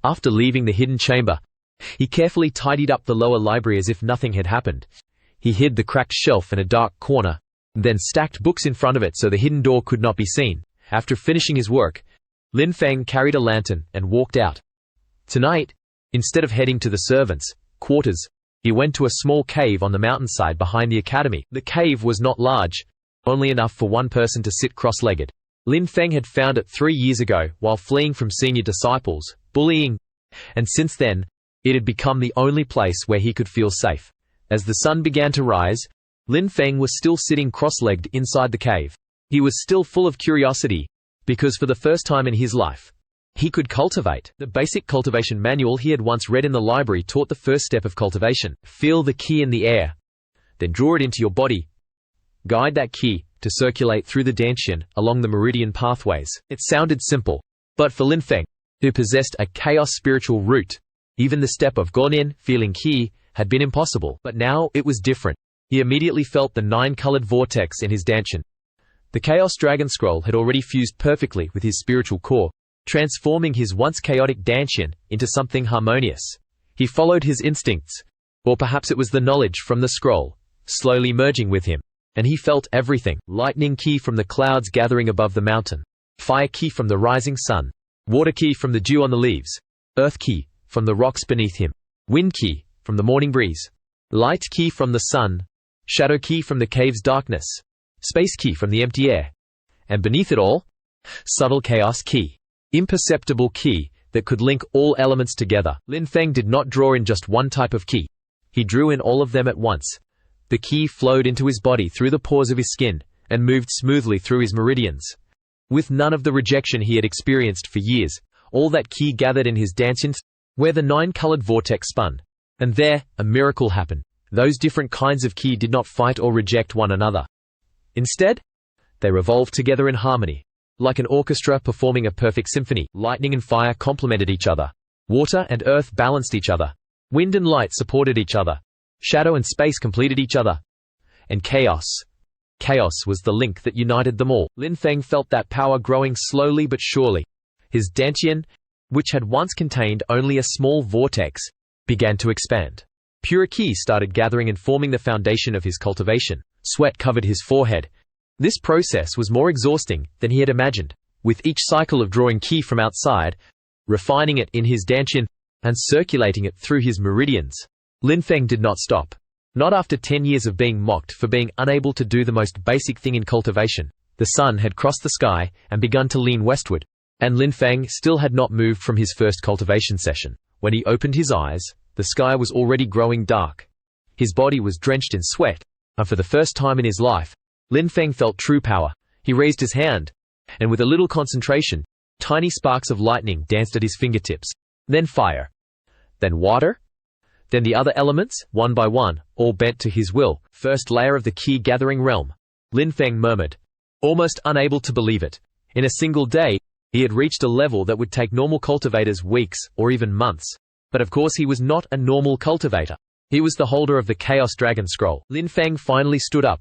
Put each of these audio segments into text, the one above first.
After leaving the hidden chamber, he carefully tidied up the lower library as if nothing had happened. He hid the cracked shelf in a dark corner, then stacked books in front of it so the hidden door could not be seen. After finishing his work, Lin Feng carried a lantern and walked out. Tonight, instead of heading to the servants' quarters, he went to a small cave on the mountainside behind the academy. The cave was not large, only enough for one person to sit cross-legged. Lin Feng had found it 3 years ago while fleeing from senior disciples, bullying, and since then, it had become the only place where he could feel safe. As the sun began to rise, Lin Feng was still sitting cross-legged inside the cave. He was still full of curiosity, because for the first time in his life, he could cultivate. The basic cultivation manual he had once read in the library taught the first step of cultivation. Feel the qi in the air, then draw it into your body. Guide that qi to circulate through the dantian along the meridian pathways. It sounded simple, but for Lin Feng, who possessed a chaos spiritual root, even the step of gonin, feeling qi, had been impossible. But now it was different. He immediately felt the 9-colored vortex in his dantian. The Chaos Dragon Scroll had already fused perfectly with his spiritual core, transforming his once chaotic dantian into something harmonious. He followed his instincts, or perhaps it was the knowledge from the scroll, slowly merging with him, and he felt everything. Lightning qi from the clouds gathering above the mountain, fire qi from the rising sun, water qi from the dew on the leaves, earth qi from the rocks beneath him, wind qi from the morning breeze, light qi from the sun, shadow qi from the cave's darkness, space qi from the empty air, and beneath it all, subtle chaos qi, imperceptible qi that could link all elements together. Lin Feng did not draw in just one type of qi. He drew in all of them at once. The qi flowed into his body through the pores of his skin and moved smoothly through his meridians. With none of the rejection he had experienced for years, all that qi gathered in his dantian, where the 9-colored vortex spun. And there, a miracle happened. Those different kinds of qi did not fight or reject one another. Instead, they revolved together in harmony. Like an orchestra performing a perfect symphony, lightning and fire complemented each other. Water and earth balanced each other. Wind and light supported each other. Shadow and space completed each other. And chaos. Chaos was the link that united them all. Lin Feng felt that power growing slowly but surely. His dantian, which had once contained only a small vortex, began to expand. Pure qi started gathering and forming the foundation of his cultivation. Sweat covered his forehead. This process was more exhausting than he had imagined. With each cycle of drawing qi from outside, refining it in his dantian, and circulating it through his meridians, Lin Feng did not stop. Not after 10 years of being mocked for being unable to do the most basic thing in cultivation. The sun had crossed the sky and begun to lean westward, and Lin Feng still had not moved from his first cultivation session. When he opened his eyes, the sky was already growing dark. His body was drenched in sweat, and for the first time in his life, Lin Feng felt true power. He raised his hand, and with a little concentration, tiny sparks of lightning danced at his fingertips. Then fire. Then water. Then the other elements, one by one, all bent to his will. First layer of the qi gathering realm. Lin Feng murmured, almost unable to believe it. In a single day, he had reached a level that would take normal cultivators weeks or even months. But of course he was not a normal cultivator. He was the holder of the Chaos Dragon Scroll. Lin Feng finally stood up,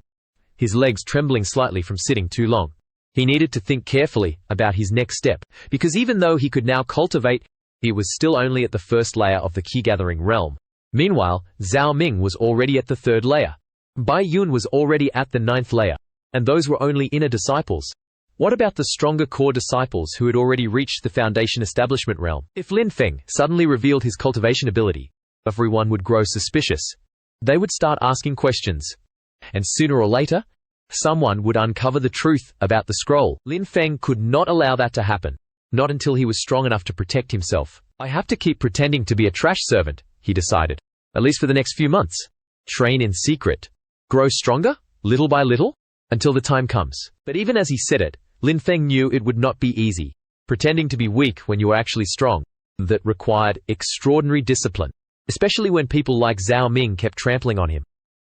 his legs trembling slightly from sitting too long. He needed to think carefully about his next step, because even though he could now cultivate, he was still only at the first layer of the qi-gathering realm. Meanwhile, Zhao Ming was already at the 3rd layer. Bai Yun was already at the 9th layer, and those were only inner disciples. What about the stronger core disciples who had already reached the foundation establishment realm? If Lin Feng suddenly revealed his cultivation ability, everyone would grow suspicious. They would start asking questions. And sooner or later, someone would uncover the truth about the scroll. Lin Feng could not allow that to happen. Not until he was strong enough to protect himself. I have to keep pretending to be a trash servant, he decided. At least for the next few months. Train in secret. Grow stronger, little by little, until the time comes. But even as he said it, Lin Feng knew it would not be easy. Pretending to be weak when you were actually strong. That required extraordinary discipline. Especially when people like Zhao Ming kept trampling on him.